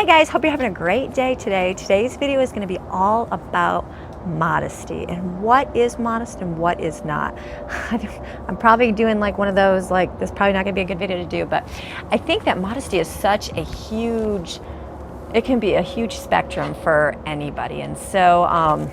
Hi guys, hope you're having a great day today. Today's video is going to be all about modesty and what is modest and what is not. I'm probably doing like one of those, like this is probably not going to be a good video to do, but I think that modesty is such a huge, it can be a huge spectrum for anybody. And so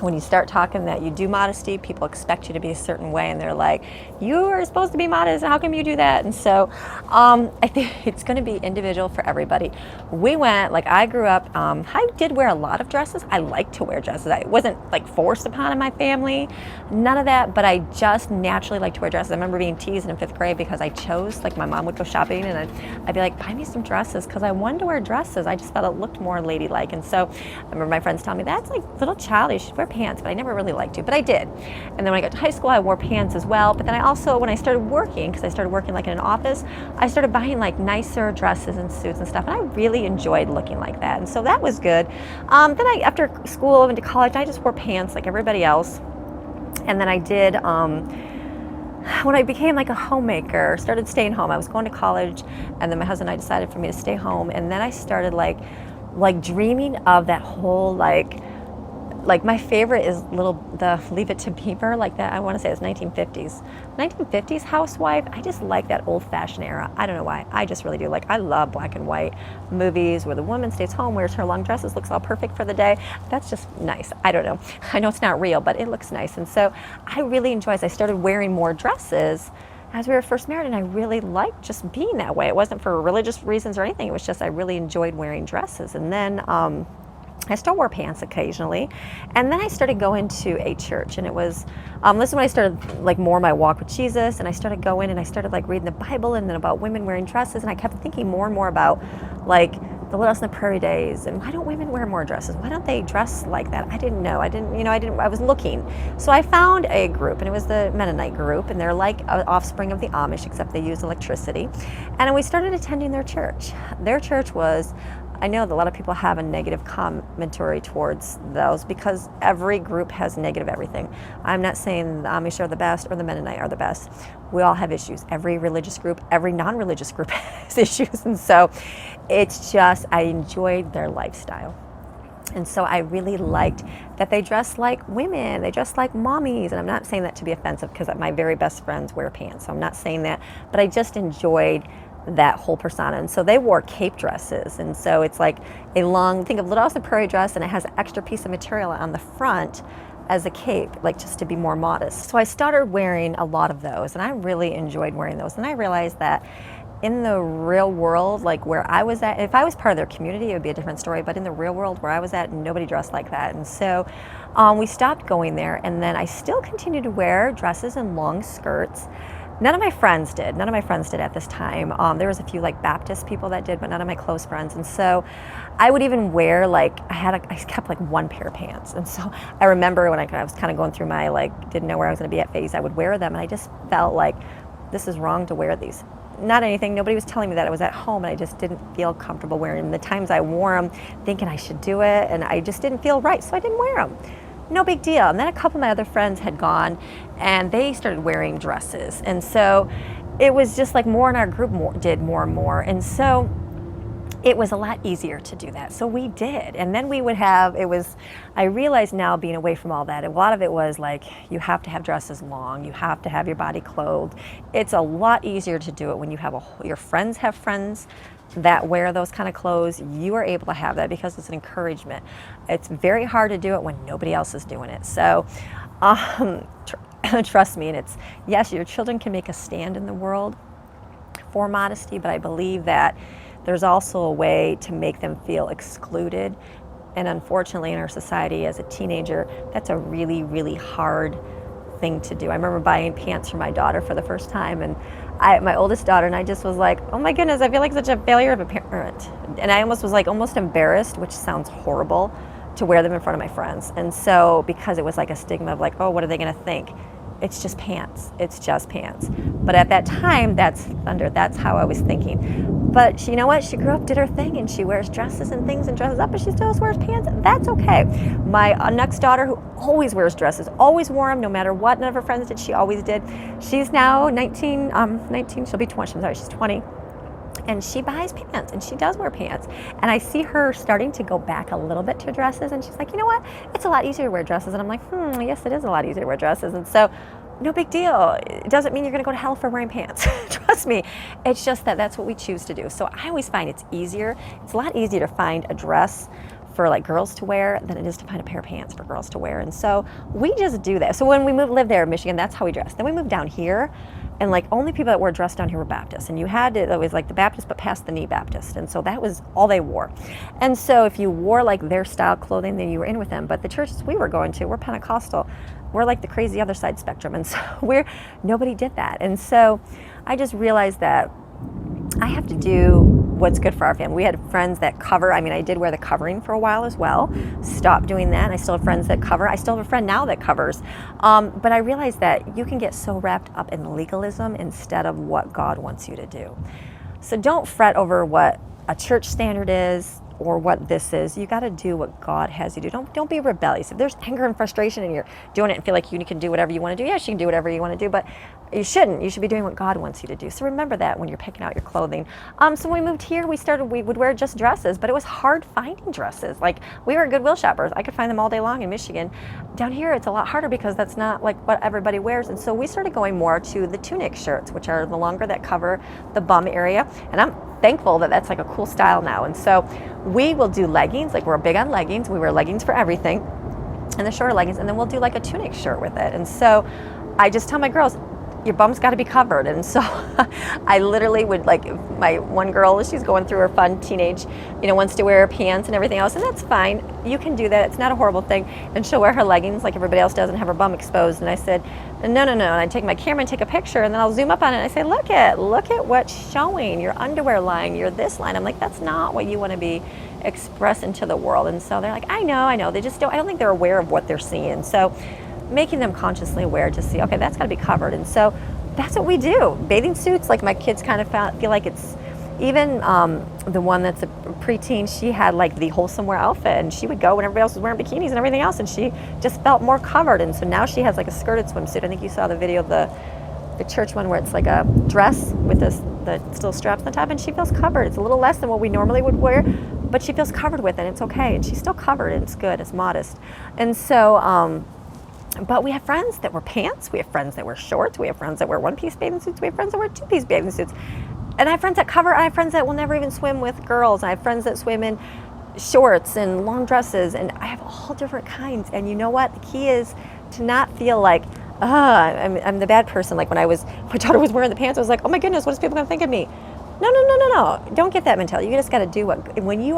when you start talking that you do modesty, people expect you to be a certain way, and they're like, you are supposed to be modest, how come you do that? And so I think it's going to be individual for everybody. We went, like I grew up, I did wear a lot of dresses. I like to wear dresses. I wasn't like forced upon in my family, none of that, but I just naturally like to wear dresses. I remember being teased in 5th grade because I chose, like my mom would go shopping and I'd be like, buy me some dresses, because I wanted to wear dresses. I just felt it looked more ladylike. And so I remember my friends telling me, that's like little childish, you should wear pants, but I never really liked to, but I did. And then when I got to high school, I wore pants as well. But then I also, when I started working, because I started working like in an office, I started buying like nicer dresses and suits and stuff, and I really enjoyed looking like that. And so that was good. Then after school, I went to college, I just wore pants like everybody else. And then I did, when I became like a homemaker, started staying home. I was going to college, and then my husband and I decided for me to stay home. And then I started like dreaming of that whole like my favorite is the Leave It to Beaver, like that. I want to say it's 1950s housewife. I just like that old-fashioned era. I don't know why. I just really do. Like, I love black and white movies where the woman stays home, wears her long dresses, looks all perfect for the day. That's just nice. I don't know. I know it's not real, but it looks nice. And so I really enjoy it. I started wearing more dresses as we were first married, and I really liked just being that way. It wasn't for religious reasons or anything. It was just I really enjoyed wearing dresses. And then I still wore pants occasionally, and then I started going to a church, and it was this is when I started like more my walk with Jesus, and I started going and I started like reading the Bible, and then about women wearing dresses, and I kept thinking more and more about like the Little House on the Prairie days, and why don't women wear more dresses? Why don't they dress like that? I didn't know. I was looking. So I found a group, and it was the Mennonite group, and they're like an offspring of the Amish, except they use electricity. And we started attending their church. Their church was, I know that a lot of people have a negative commentary towards those because every group has negative everything. I'm not saying the Amish are the best or the Mennonite are the best. We all have issues. Every religious group, every non-religious group has issues. And so it's just, I enjoyed their lifestyle. And so I really liked that they dress like women, they dress like mommies. And I'm not saying that to be offensive because my very best friends wear pants. So I'm not saying that, but I just enjoyed that whole persona. And so they wore cape dresses, and so it's like a long, think of Little House on the Prairie dress, and it has an extra piece of material on the front as a cape, like just to be more modest. So I started wearing a lot of those, and I really enjoyed wearing those. And I realized that in the real world, like where I was at, if I was part of their community, it would be a different story, but in the real world where I was at, nobody dressed like that. And so we stopped going there, and then I still continued to wear dresses and long skirts. None of my friends did. None of my friends did at this time. There was a few like Baptist people that did, but none of my close friends. And so I would even wear like, I kept like one pair of pants. And so I remember when I was kind of going through my like, didn't know where I was going to be at phase, I would wear them, and I just felt like this is wrong to wear these. Not anything, nobody was telling me that. I was at home, and I just didn't feel comfortable wearing them. The times I wore them thinking I should do it, and I just didn't feel right, so I didn't wear them. No big deal. And then a couple of my other friends had gone, and they started wearing dresses. And so it was just like more in our group did more and more. And so it was a lot easier to do that. So we did. And then we would have, I realize now being away from all that, a lot of it was like, you have to have dresses long, you have to have your body clothed. It's a lot easier to do it when you have your friends have friends that wear those kind of clothes. You are able to have that because it's an encouragement. It's very hard to do it when nobody else is doing it. So trust me, and it's, yes, your children can make a stand in the world for modesty, but I believe that there's also a way to make them feel excluded. And unfortunately in our society as a teenager, that's a really, really hard thing to do. I remember buying pants for my daughter for the first time, and my oldest daughter, and I just was like, oh my goodness, I feel like such a failure of a parent. And I almost was like almost embarrassed, which sounds horrible, to wear them in front of my friends. And so because it was like a stigma of like, oh, what are they going to think? It's just pants. It's just pants. But at that time, that's thunder. That's how I was thinking. But you know what? She grew up, did her thing, and she wears dresses and things and dresses up, but she still wears pants. That's okay. My next daughter, who always wears dresses, always wore them no matter what. None of her friends did. She always did. She's now 19, she'll be 20. I'm sorry, she's 20. and she buys pants and she does wear pants. And I see her starting to go back a little bit to dresses, and she's like, you know what? It's a lot easier to wear dresses. And I'm like, yes, it is a lot easier to wear dresses. And so no big deal. It doesn't mean you're going to go to hell for wearing pants. Trust me. It's just that that's what we choose to do. So I always find it's easier. It's a lot easier to find a dress for like girls to wear than it is to find a pair of pants for girls to wear. And so we just do that. So when we lived there in Michigan, that's how we dressed. Then we moved down here, and like only people that wore dress down here were Baptists. And you had to, it was like the Baptist, but past the knee Baptist. And so that was all they wore. And so if you wore like their style clothing, then you were in with them. But the churches we were going to, we're Pentecostal. We're like the crazy other side spectrum. And so nobody did that. And so I just realized that I have to do what's good for our family. We had friends that cover. I mean, I did wear the covering for a while as well. Stopped doing that. I still have friends that cover. I still have a friend now that covers. But I realized that you can get so wrapped up in legalism instead of what God wants you to do. So don't fret over what a church standard is or what this is. You got to do what God has you do. Don't be rebellious. If there's anger and frustration and you're doing it and feel like you can do whatever you want to do, yes, you can do whatever you want to do, but you shouldn't. You should be doing what God wants you to do. So remember that when you're picking out your clothing. So when we moved here, we would wear just dresses, but it was hard finding dresses. Like, we were Goodwill shoppers. I could find them all day long in Michigan. Down here, it's a lot harder because that's not like what everybody wears. And so we started going more to the tunic shirts, which are the longer that cover the bum area. And I'm thankful that that's like a cool style now. And so we will do leggings. Like, we're big on leggings. We wear leggings for everything, and the shorter leggings. And then we'll do like a tunic shirt with it. And so I just tell my girls, your bum's got to be covered. And so I literally would, like, my one girl, she's going through her fun teenage, wants to wear pants and everything else, and that's fine. You can do that. It's not a horrible thing. And she'll wear her leggings like everybody else does and have her bum exposed. And I said, no. And I take my camera and take a picture, and then I'll zoom up on it and I say, look at what's showing, your underwear line, your this line. I'm like, that's not what you want to be expressing to the world. And so they're like, I know. They just I don't think they're aware of what they're seeing. So making them consciously aware to see, okay, that's got to be covered. And so that's what we do. Bathing suits, like, my kids kind of feel like it's, even the one that's a preteen, she had like the wholesome wear outfit, and she would go when everybody else was wearing bikinis and everything else, and she just felt more covered. And so now she has like a skirted swimsuit. I think you saw the video of the church one where it's like a dress with the still straps on the top, and she feels covered. It's a little less than what we normally would wear, but she feels covered with it, and it's okay. And she's still covered, and it's good, it's modest. And so but we have friends that wear pants, we have friends that wear shorts, we have friends that wear one-piece bathing suits, we have friends that wear two-piece bathing suits. And I have friends that cover, I have friends that will never even swim with girls. I have friends that swim in shorts and long dresses, and I have all different kinds. And you know what? The key is to not feel like, I'm the bad person. Like, when my daughter was wearing the pants, I was like, oh my goodness, what is people gonna think of me? No. Don't get that mentality. You just got to do when you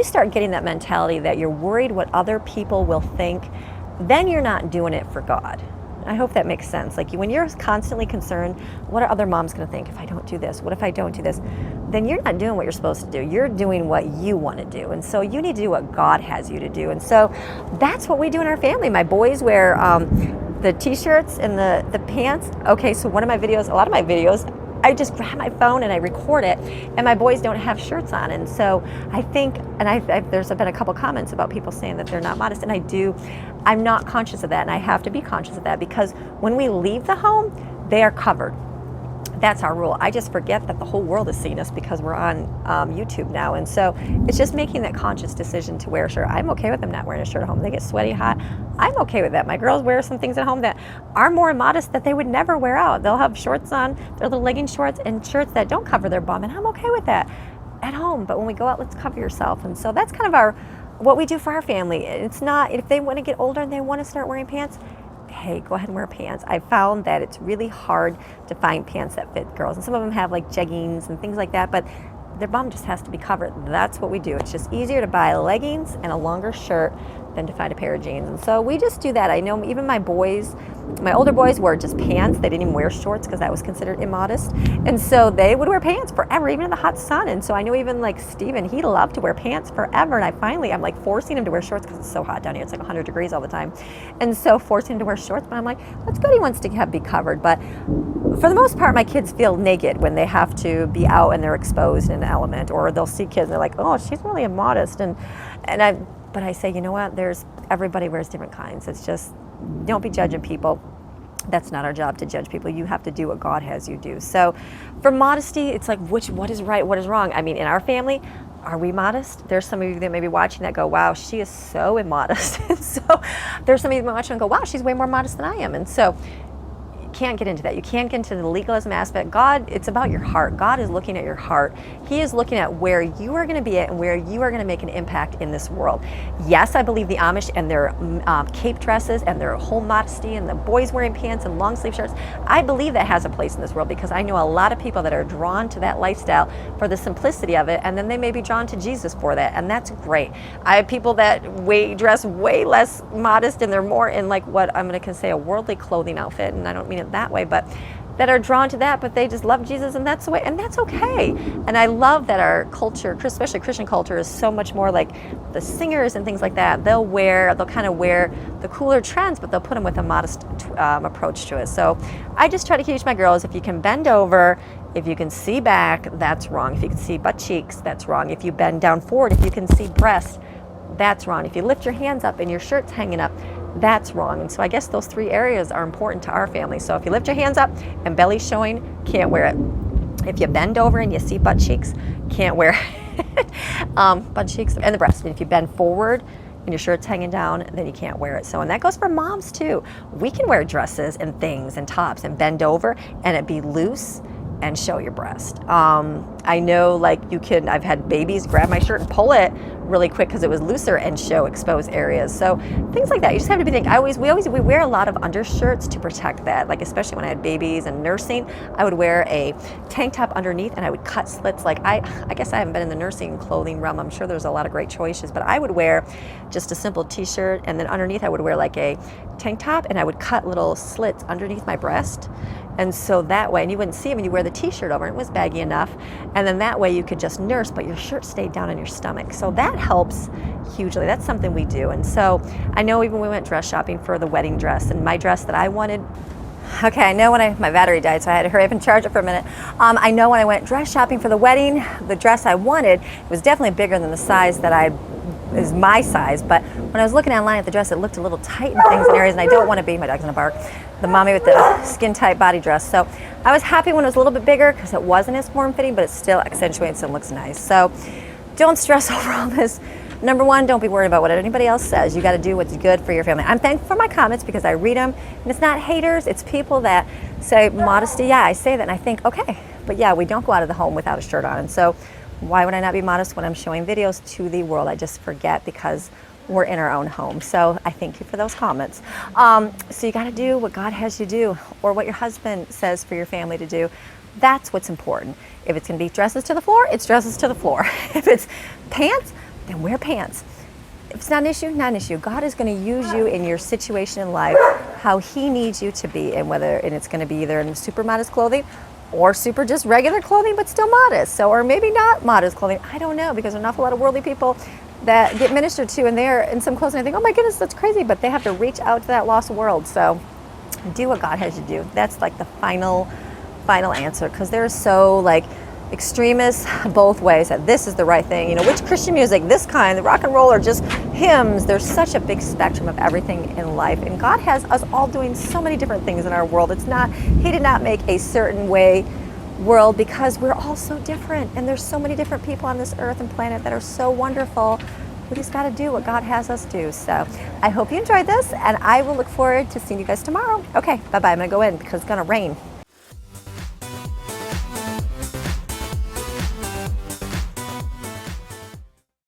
start getting that mentality that you're worried what other people will think, then you're not doing it for God. I hope that makes sense. Like, when you're constantly concerned, what are other moms going to think if I don't do this? What if I don't do this? Then you're not doing what you're supposed to do. You're doing what you want to do. And so you need to do what God has you to do. And so that's what we do in our family. My boys wear the t-shirts and the pants. Okay, so a lot of my videos, I just grab my phone and I record it, and my boys don't have shirts on. And so I think, and there's been a couple comments about people saying that they're not modest, and I'm not conscious of that, and I have to be conscious of that, because when we leave the home, they are covered. That's our rule. I just forget that the whole world is seeing us because we're on YouTube now. And so it's just making that conscious decision to wear a shirt. I'm okay with them not wearing a shirt at home. They get sweaty, hot. I'm okay with that. My girls wear some things at home that are more modest that they would never wear out. They'll have shorts on, their little legging shorts, and shirts that don't cover their bum, and I'm okay with that at home. But when we go out, let's cover yourself. And so that's kind of what we do for our family. It's not, if they want to get older and they want to start wearing pants, hey, go ahead and wear pants. I found that it's really hard to find pants that fit girls. And some of them have like jeggings and things like that, but their bum just has to be covered. That's what we do. It's just easier to buy leggings and a longer shirt than to find a pair of jeans. And so we just do that. I know even my older boys wore just pants. They didn't even wear shorts because that was considered immodest. And so they would wear pants forever, even in the hot sun. And so I know even like Steven, he loved to wear pants forever. And I'm like forcing him to wear shorts because it's so hot down here. It's like 100 degrees all the time. And so forcing him to wear shorts, but I'm like, that's good. He wants to be covered. But for the most part, my kids feel naked when they have to be out and they're exposed in an element, or they'll see kids and they're like, oh, she's really immodest. But I say, you know what? Everybody wears different kinds. It's just, don't be judging people. That's not our job to judge people. You have to do what God has you do. So for modesty, it's like, what is right, what is wrong? I mean, in our family, are we modest? There's some of you that may be watching that go, wow, she is so immodest. And so there's some of you that watch and go, wow, she's way more modest than I am. And so can't get into that. You can't get into the legalism aspect. God, it's about your heart. God is looking at your heart. He is looking at where you are going to be at and where you are going to make an impact in this world. Yes, I believe the Amish and their cape dresses and their whole modesty and the boys wearing pants and long sleeve shirts, I believe that has a place in this world, because I know a lot of people that are drawn to that lifestyle for the simplicity of it, and then they may be drawn to Jesus for that, and that's great. I have people that dress way less modest and they're more in like what I'm going to say a worldly clothing outfit, and I don't mean it that way, but that are drawn to that, but they just love Jesus, and that's the way, and that's okay. And I love that our culture, especially Christian culture, is so much more like the singers and things like that. They'll kind of wear the cooler trends, but they'll put them with a modest approach to it. So I just try to teach my girls, if you can bend over, if you can see back, that's wrong. If you can see butt cheeks, that's wrong. If you bend down forward, if you can see breast, that's wrong. If you lift your hands up and your shirt's hanging up, that's wrong. And so I guess those three areas are important to our family. So if you lift your hands up and belly's showing, can't wear it. If you bend over and you see butt cheeks, can't wear it. Butt cheeks and the breast. And if you bend forward and your shirt's hanging down, then you can't wear it. So, and that goes for moms too. We can wear dresses and things and tops and bend over and it be loose and show your breast. I know, like, I've had babies grab my shirt and pull it really quick because it was looser and show exposed areas. So things like that, you just have to be thinking. We wear a lot of undershirts to protect that. Like, especially when I had babies and nursing, I would wear a tank top underneath and I would cut slits. Like, I guess I haven't been in the nursing clothing realm. I'm sure there's a lot of great choices, but I would wear just a simple t-shirt, and then underneath I would wear like a tank top, and I would cut little slits underneath my breast. And so that way, and you wouldn't see them, and you wear the t-shirt over, and it was baggy enough. And then that way you could just nurse, but your shirt stayed down on your stomach. So that helps hugely. That's something we do. And so I know even we went dress shopping for the wedding dress, and my dress that I wanted, okay, I know when my battery died, so I had to hurry up and charge it for a minute. I know when I went dress shopping for the wedding, the dress I wanted was definitely bigger than the size that is my size, but when I was looking online at the dress, it looked a little tight in things and areas, and I don't want to be, my dog's gonna bark, the mommy with the skin tight body dress. So I was happy when it was a little bit bigger because it wasn't as form fitting, but it still accentuates and looks nice. So don't stress over all this. Number one, don't be worried about what anybody else says. You got to do what's good for your family. I'm thankful for my comments because I read them, and it's not haters, it's people that say modesty. Yeah, I say that and I think, okay, but yeah, we don't go out of the home without a shirt on. And so why would I not be modest when I'm showing videos to the world? I just forget because we're in our own home. So I thank you for those comments. So you got to do what God has you do, or what your husband says for your family to do. That's what's important. If it's going to be dresses to the floor, it's dresses to the floor. If it's pants, then wear pants. If it's not an issue, not an issue. God is going to use you in your situation in life, how He needs you to be, and it's going to be either in super modest clothing or super just regular clothing, but still modest. So, or maybe not modest clothing. I don't know, because there's an awful lot of worldly people that get ministered to, and they're in some clothes, and I think, oh my goodness, that's crazy, but they have to reach out to that lost world. So do what God has you do. That's like the final answer, because they're so like extremists both ways, that this is the right thing, which Christian music, this kind, the rock and roll, or just hymns. There's such a big spectrum of everything in life, and God has us all doing so many different things in our world. He did not make a certain way world, because we're all so different, and there's so many different people on this earth and planet that are so wonderful. We just got to do what God has us do. So I hope you enjoyed this, and I will look forward to seeing you guys tomorrow. Okay, bye-bye. I'm going to go in because it's going to rain.